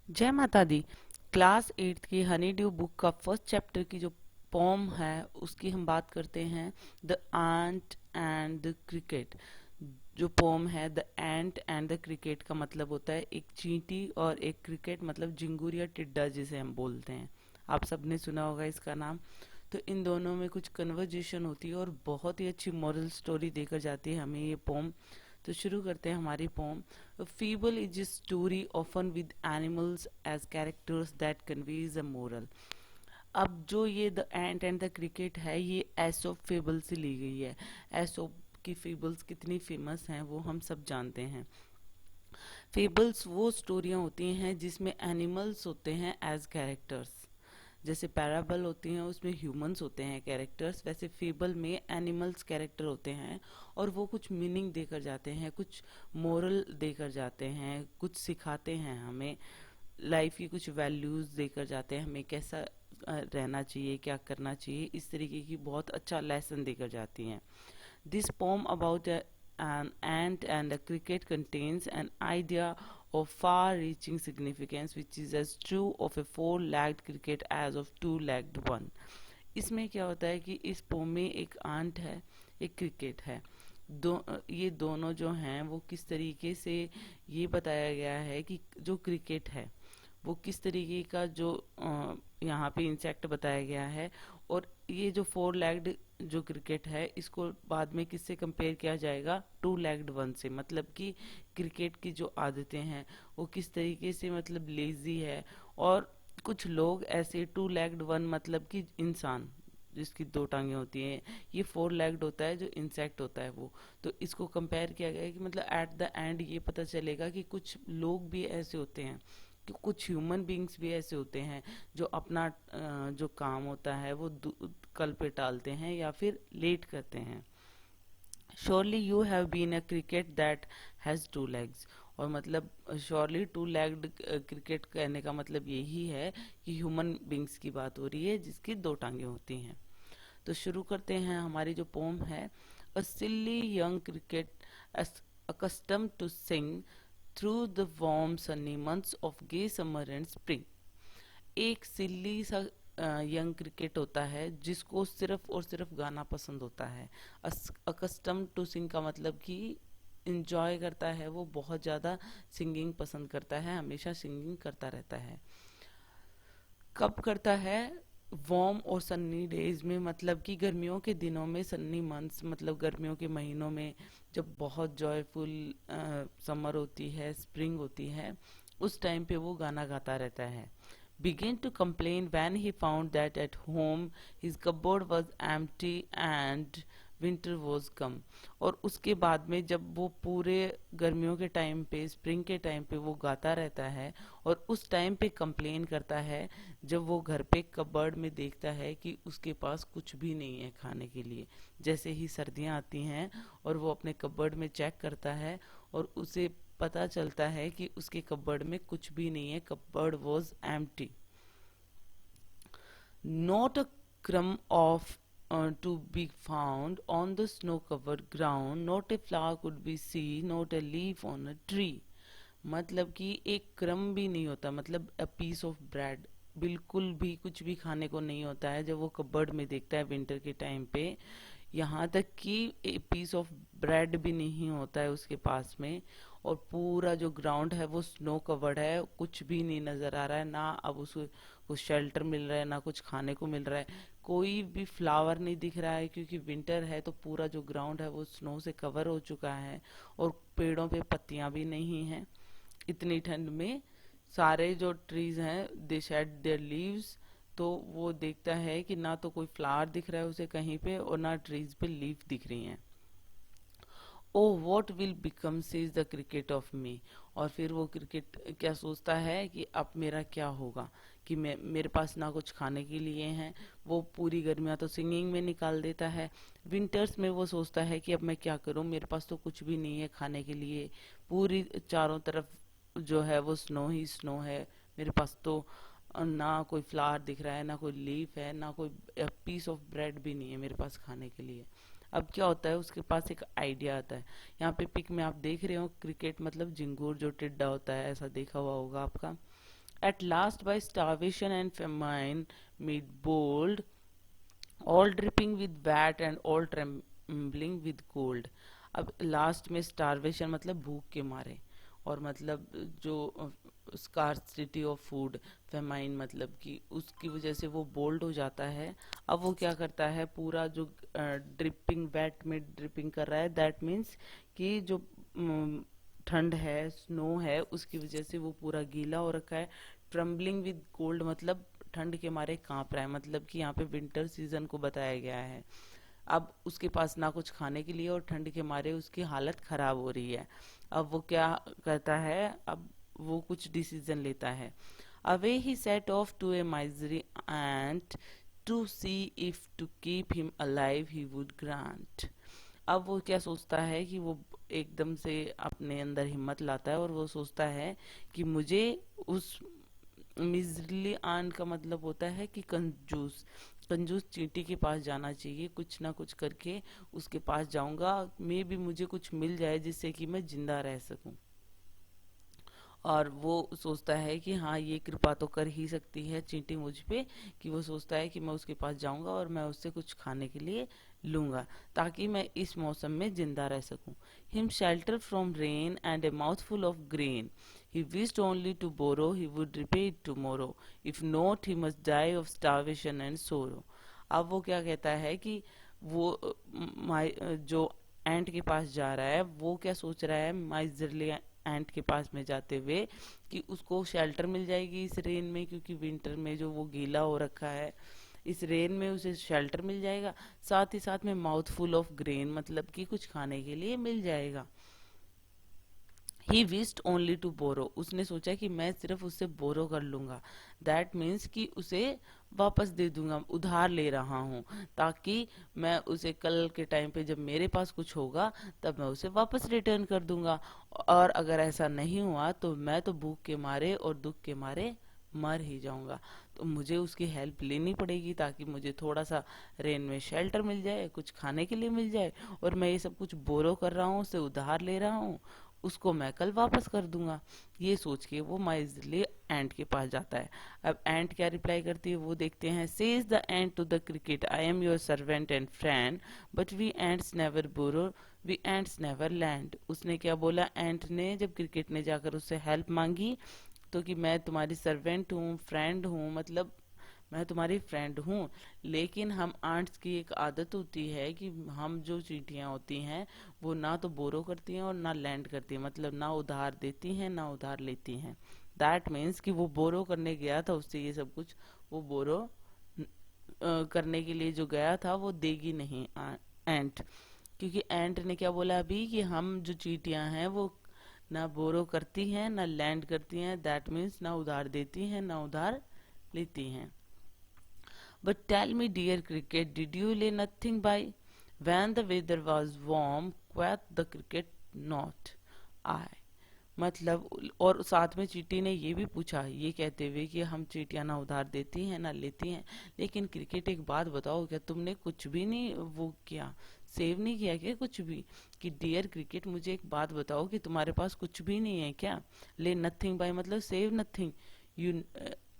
जय माता दी। Class 8th की हनी ड्यू बुक का फर्स्ट चैप्टर की जो पोम है उसकी हम बात करते हैं। The ant and the cricket. जो पोम है the ant and the cricket का मतलब होता है एक चींटी, और एक क्रिकेट मतलब झिंगुर या टिड्डा जिसे हम बोलते हैं। आप सबने सुना होगा इसका नाम। तो इन दोनों में कुछ कन्वर्जेशन होती है और बहुत ही अच्छी मॉरल स्टोरी देकर जाती है हमें ये पोम। तो शुरू करते हैं हमारी pome. A fable is a story often with animals as characters that conveys a moral. अब जो ये the ant and the cricket है ये एसोप फेबल से ली गई है। एसोप की फेबल्स कितनी फेमस हैं वो हम सब जानते हैं। फेबल्स वो स्टोरियाँ होती हैं जिसमें एनिमल्स होते हैं एज कैरेक्टर्स। जैसे पैराबल होती हैं उसमें ह्यूमंस होते हैं कैरेक्टर्स, वैसे फेबल में एनिमल्स कैरेक्टर होते हैं। और वो कुछ मीनिंग देकर जाते हैं, कुछ मोरल देकर जाते हैं, कुछ सिखाते हैं हमें, लाइफ की कुछ वैल्यूज़ देकर जाते हैं हमें, कैसा रहना चाहिए, क्या करना चाहिए, इस तरीके की बहुत अच्छा लेसन देकर जाती हैं। This poem about an ant and a cricket contains an idea of far-reaching significance which is as true of a four-legged cricket as of two-legged one. इसमें क्या होता है कि इस पोम में एक आंट है, एक क्रिकेट है। ये दोनों जो हैं वो किस तरीके से ये बताया गया है कि जो क्रिकेट है वो किस तरीके का जो यहाँ पे इंसेक्ट बताया गया है। और ये जो फोर लेग्ड जो क्रिकेट है इसको बाद में किससे कंपेयर किया जाएगा, टू लेग्ड वन से। मतलब कि क्रिकेट की जो आदतें हैं वो किस तरीके से मतलब लेजी है। और कुछ लोग ऐसे टू लेग्ड वन मतलब कि इंसान जिसकी दो टांगे होती हैं, ये फोर लेग्ड होता है जो इंसेक्ट होता है वो। तो इसको कंपेयर किया गया है कि मतलब एट द एंड ये पता चलेगा कि कुछ लोग भी ऐसे होते हैं कि कुछ ह्यूमन बींग्स भी ऐसे होते हैं जो अपना जो काम होता है वो कल पे टालते हैं या फिर लेट करते हैं। Surely you have been a cricket that has two legs. और मतलब श्योरली टू लेग्ड क्रिकेट कहने का मतलब यही है कि ह्यूमन बींग्स की बात हो रही है जिसकी दो टांगे होती हैं। तो शुरू करते हैं हमारी जो पोम है। A silly young cricket accustomed to sing through the warm sunny months of gay summer and spring. एक सिल्ली सा यंग क्रिकेट होता है जिसको सिर्फ और सिर्फ गाना पसंद होता है। अकस्टम टू सिंग का मतलब कि इंजॉय करता है, वो बहुत ज़्यादा सिंगिंग पसंद करता है, हमेशा सिंगिंग करता रहता है। कब करता है, वार्म और सन्नी डेज में, मतलब कि गर्मियों के दिनों में, सन्नी मंथ्स मतलब गर्मियों के महीनों में, जब बहुत जॉयफुल समर होती है, स्प्रिंग होती है, उस टाइम पे वो गाना गाता रहता है। Began to complain when he found that at home his cupboard was empty and winter was come. और उसके बाद में जब वो पूरे गर्मियों के टाइम पे, स्प्रिंग के टाइम पे वो गाता रहता है, और उस टाइम पे कंप्लेन करता है जब वो घर पे कबर्ड में देखता है कि उसके पास कुछ भी नहीं है खाने के लिए। जैसे ही सर्दियाँ आती हैं और वो अपने कबर्ड में चेक करता है और उसे पता चलता है कि उसके कबर्ड में कुछ भी नहीं है, cupboard was empty. Not a crumb of to be found on the snow covered ground, not a flower could be seen, not a leaf on a tree. मतलब कि एक क्रम भी नहीं होता, मतलब अ पीस ऑफ ब्रेड, बिल्कुल भी कुछ भी खाने को नहीं होता है जब वो कबर्ड में देखता है विंटर के टाइम पे। यहाँ तक कि एक पीस ऑफ ब्रेड भी नहीं होता है उसके पास में। और पूरा जो ग्राउंड है वो स्नो कवर्ड है, कुछ भी नहीं नजर आ रहा है, ना अब उसको कुछ शेल्टर मिल रहा है ना कुछ खाने को मिल रहा है, कोई भी फ्लावर नहीं दिख रहा है क्योंकि विंटर है तो पूरा जो ग्राउंड है वो स्नो से कवर हो चुका है। और पेड़ों पे पत्तियां भी नहीं हैं इतनी ठंड में। सारे जो ट्रीज हैं दे शेड देयर लीव्स। तो वो देखता है कि ना तो कोई फ्लावर दिख रहा है उसे कहीं पे और ना ट्रीज पे लीफ दिख रही हैं। Oh what will become says the cricket of me. और फिर वो क्रिकेट क्या सोचता है कि अब मेरा क्या होगा, कि मैं, मेरे पास ना कुछ खाने के लिए हैं। वो पूरी गर्मियाँ तो सिंगिंग में निकाल देता है। विंटर्स में वो सोचता है कि अब मैं क्या करूं, मेरे पास तो कुछ भी नहीं है खाने के लिए, पूरी चारों तरफ जो है वो स्नो ही स्नो है, मेरे पास तो ना कोई फ्लावर दिख रहा है, ना कोई लीफ है, ना कोई पीस ऑफ ब्रेड भी नहीं है मेरे पास खाने के लिए। अब क्या होता है, उसके पास एक आइडिया आता है। यहाँ पे पिक में आप देख रहे हो क्रिकेट मतलब झिंगूर जो टिड्डा होता है, ऐसा देखा हुआ होगा आपका। At last, by starvation and famine, made bold, all dripping with wet and all trembling with cold. अब लास्ट में स्टारवेशन मतलब भूख के मारे, और मतलब जो स्कार्सिटी ऑफ फूड, फेमाइन मतलब कि उसकी वजह से वो बोल्ड हो जाता है। अब वो क्या करता है, पूरा जो ड्रिपिंग, वेट में ड्रिपिंग कर रहा है, दैट मीन्स कि जो ठंड है, स्नो है, उसकी वजह से वो पूरा गीला हो रखा है। ट्रम्बलिंग विद कोल्ड मतलब ठंड के मारे कांप रहा है, मतलब कि यहाँ पे विंटर सीजन को बताया गया है। अब उसके पास ना कुछ खाने के लिए और ठंड के मारे उसकी हालत खराब हो रही है। अब वो क्या करता है, अब वो कुछ डिसीजन लेता है। Away he set off to a misery and to see if to keep him alive he would grant. अब वो क्या सोचता है कि वो एकदम से अपने अंदर हिम्मत लाता है और वो सोचता है कि मुझे उस मिजरली आन का मतलब होता है कि कंजूस, कंजूस चींटी के पास जाना चाहिए, कुछ ना कुछ करके उसके पास जाऊंगा, मे भी मुझे कुछ मिल जाए जिससे कि मैं जिंदा रह सकूं। और वो सोचता है कि हाँ, ये कृपा तो कर ही सकती है चींटी मुझ पे, कि वो सोचता है कि मैं उसके पास जाऊंगा और मैं उससे कुछ खाने के लिए लूंगा ताकि मैं इस मौसम में जिंदा रह सकूं। Him shelter from rain and a mouthful of grain, he wished only to borrow, he would repeat tomorrow, if not he must die of starvation and sorrow. अब वो क्या कहता है कि वो जो एंट के पास जा रहा है, वो क्या सोच रहा है माइजरली एंट के पास में जाते हुए, कि उसको शेल्टर मिल जाएगी इस रेन में, क्योंकि विंटर में जो वो गीला हो रखा है, इस रेन में उसे शेल्टर मिल जाएगा, साथ ही साथ में माउथ फुल ऑफ ग्रेन मतलब कि कुछ खाने के लिए मिल जाएगा। He wished only to borrow, उसने सोचा कि मैं सिर्फ उससे बोरो कर लूंगा, दैट मीन्स कि उसे वापस दे दूंगा, उधार ले रहा हूँ, ताकि मैं उसे कल के टाइम पे जब मेरे पास कुछ होगा तब मैं उसे वापस रिटर्न कर दूंगा। और अगर ऐसा नहीं हुआ तो मैं तो भूख के मारे और दुख के मारे मर ही जाऊंगा। तो मुझे उसकी हेल्प लेनी पड़ेगी ताकि मुझे थोड़ा सा रेन में शेल्टर मिल जाए, कुछ खाने के लिए मिल जाए, और मैं ये सब कुछ बोरो कर रहा हूँ, उससे उधार ले रहा हूँ, उसको मैं कल वापस कर दूंगा। ये सोच के वो माइजली एंट के पास जाता है। अब एंट क्या रिप्लाई करती है वो देखते हैं। Says the ant to the cricket, I am your servant and friend, but we ants never borrow, we ants never lend. उसने क्या बोला एंट ने, जब क्रिकेट ने जाकर उससे हेल्प मांगी, तो कि मैं तुम्हारी सर्वेंट हूँ, फ्रेंड हूँ, मतलब मैं तुम्हारी फ्रेंड हूँ, लेकिन हम आंट्स की एक आदत होती है कि हम जो चींटियां होती हैं वो ना तो बोरो करती हैं और ना लैंड करती हैं, मतलब ना उधार देती हैं ना उधार लेती हैं। दैट मीन्स कि वो बोरो करने गया था, उससे ये सब कुछ वो बोरो करने के लिए जो गया था वो देगी नहीं एंट, क्योंकि एंट ने क्या बोला अभी कि हम जो चींटियां हैं वो ना बोरो करती हैं ना लैंड करती हैं, दैट मीन्स ना उधार देती हैं ना उधार लेती हैं। But tell me, dear cricket, did you lay nothing by? When the weather was warm, quoth the cricket, not I. मतलब, और साथ में चींटी ने ये भी पूछा, ये कहते हुए कि हम चींटियां ना उधार देती हैं ना लेती हैं, लेकिन क्रिकेट एक बात बताओ, क्या तुमने कुछ भी नहीं वो किया, सेव नहीं किया क्या कुछ भी? कि डियर क्रिकेट, मुझे एक बात बताओ कि तुम्हारे पास कुछ भी नहीं है क्या? ले नथिंग बाय मतलब save nothing, you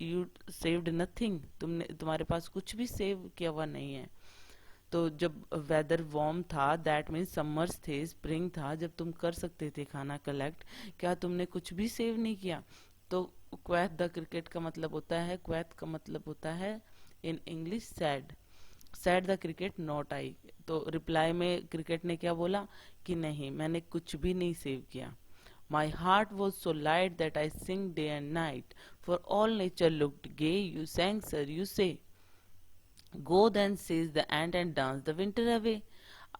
you saved nothing, तुमने तुम्हारे पास कुछ भी सेव किया हुआ नहीं है। तो जब वेदर वार्म था, दैट मीन्स समर्स थे, स्प्रिंग था, जब तुम कर सकते थे खाना कलेक्ट, क्या तुमने कुछ भी सेव नहीं किया? तो क्वैथ द क्रिकेट का मतलब होता है, क्वैथ का मतलब होता है in English sad, sad the cricket not I. तो रिप्लाई में क्रिकेट ने क्या बोला कि नहीं, मैंने कुछ भी नहीं सेव किया। My heart was so light that I sing day and night, for all nature looked gay. You sang, sir, you say. Go then, says the ant, and dance the winter away.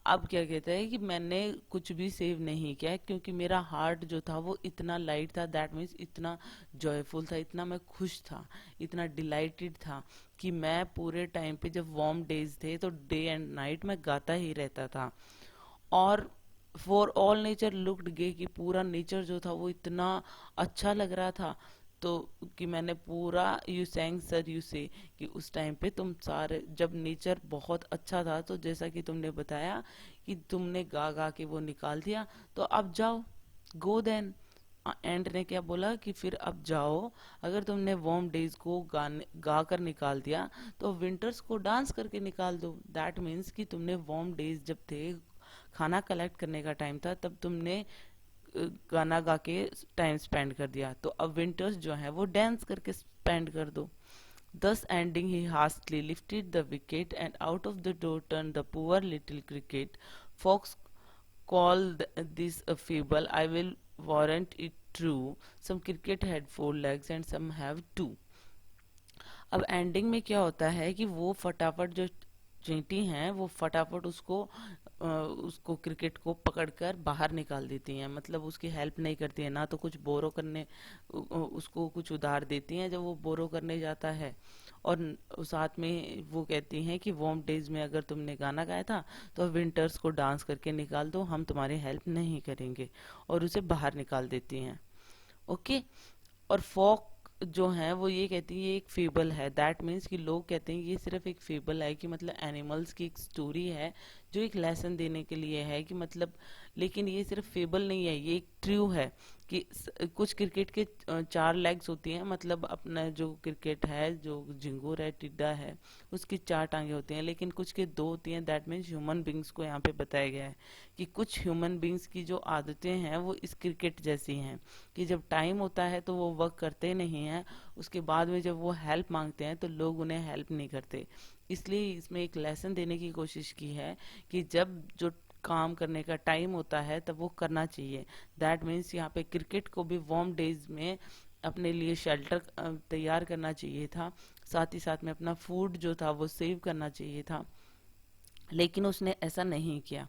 अब क्या कहता है कि मैंने कुछ भी save नहीं किया क्योंकि मेरा हार्ट जो था वो इतना लाइट था, दैट मीन्स इतना जॉयफुल था, इतना मैं खुश था, इतना डिलाइटेड था कि मैं पूरे टाइम पे जब वार्म डेज थे तो डे एंड नाइट मैं गाता ही रहता था। और फॉर ऑल नेचर लुक्ड गे, कि पूरा नेचर जो था वो इतना अच्छा लग रहा था, तो कि मैंने पूरा यू सैंग सर यू से, कि उस टाइम पे तुम सारे, जब नेचर बहुत अच्छा था, तो जैसा कि तुमने बताया कि तुमने गा गा के वो निकाल दिया, तो अब जाओ, गो देन, एंड ने क्या बोला कि फिर अब जाओ, अगर तुमने वार्म डेज को गा कर निकाल दिया तो विंटर्स को डांस करके निकाल दो। दैट मीन्स कि तुमने वार्म डेज जब थे, खाना कलेक्ट करने का टाइम था, तब तुमने गाना गा के टाइम स्पेंड कर दिया, तो अब विंटर्स जो है वो डांस करके स्पेंड कर दो। Thus ending, he hastily lifted the wicket, and out of the door turned the poor little cricket. Fox called this a fable. I will warrant it true. Some cricket had four legs and some have two. अब ending में क्या होता है कि वो फटाफट जो चींटी हैं वो फटाफट उसको क्रिकेट को पकड़कर बाहर निकाल देती हैं, मतलब उसकी हेल्प नहीं करती हैं, ना तो कुछ बोरो करने उसको कुछ उधार देती हैं जब वो बोरो करने जाता है, और साथ में वो कहती हैं कि वार्म डेज में अगर तुमने गाना गाया था तो विंटर्स को डांस करके निकाल दो, हम तुम्हारी हेल्प नहीं करेंगे, और उसे बाहर निकाल देती हैं। ओके। और फॉक जो है वो ये कहती है ये एक फेबल है। दैट मीन्स कि लोग कहते हैं ये सिर्फ एक फेबल है, कि मतलब एनिमल्स की एक स्टोरी है जो एक लेसन देने के लिए है, कि मतलब, लेकिन ये सिर्फ फेबल नहीं है, ये एक ट्रू है कि कुछ क्रिकेट के चार लेग्स होती हैं, मतलब अपना जो क्रिकेट है, जो झिंगुर है, टिड्डा है, उसकी चार टांगे होती हैं, लेकिन कुछ के दो होती हैं। दैट मीन्स ह्यूमन बींग्स को यहाँ पे बताया गया है कि कुछ ह्यूमन बींग्स की जो आदतें हैं वो इस क्रिकेट जैसी हैं, कि जब टाइम होता है तो वो वर्क करते नहीं हैं, उसके बाद में जब वो हेल्प मांगते हैं तो लोग उन्हें हेल्प नहीं करते। इसलिए इसमें एक लेसन देने की कोशिश की है कि जब जो काम करने का टाइम होता है तब वो करना चाहिए। दैट मीन्स यहाँ पे क्रिकेट को भी वार्म डेज में अपने लिए शेल्टर तैयार करना चाहिए था, साथ ही साथ में अपना फूड जो था वो सेव करना चाहिए था, लेकिन उसने ऐसा नहीं किया।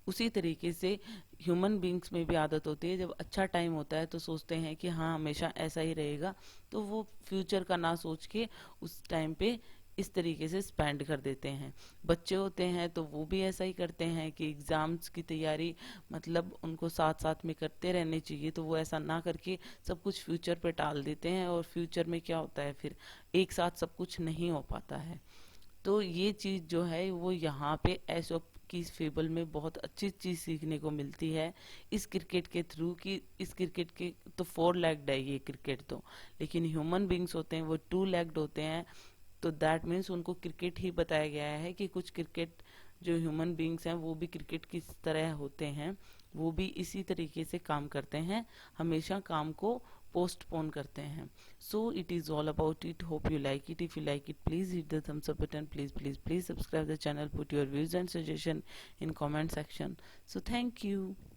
उसी तरीके से ह्यूमन बींग्स में भी आदत होती है, जब अच्छा टाइम होता है तो सोचते हैं कि हाँ हमेशा ऐसा ही रहेगा, तो वो फ्यूचर का ना सोच के उस टाइम पे इस तरीके से स्पेंड कर देते हैं। बच्चे होते हैं तो वो भी ऐसा ही करते हैं कि एग्जाम्स की तैयारी मतलब उनको साथ साथ में करते रहने चाहिए, तो वो ऐसा ना करके सब कुछ फ्यूचर पे टाल देते हैं, और फ्यूचर में क्या होता है फिर एक साथ सब कुछ नहीं हो पाता है। तो ये चीज जो है वो यहाँ पे एसोप की इस फेबल में बहुत अच्छी चीज सीखने को मिलती है इस क्रिकेट के थ्रू, कि इस क्रिकेट के तो फोर लेग्ड है ये क्रिकेट तो, लेकिन ह्यूमन बींग्स होते हैं वो टू लेग्ड होते हैं। तो दैट मीन्स उनको क्रिकेट ही बताया गया है कि कुछ क्रिकेट जो ह्यूमन बींग्स हैं वो भी क्रिकेट की तरह होते हैं, वो भी इसी तरीके से काम करते हैं, हमेशा काम को पोस्टपोन करते हैं। So it is all about it. Hope you like it. If you like it, please hit the thumbs up button. Please subscribe the channel. Put your views and suggestion in comment section. So thank you.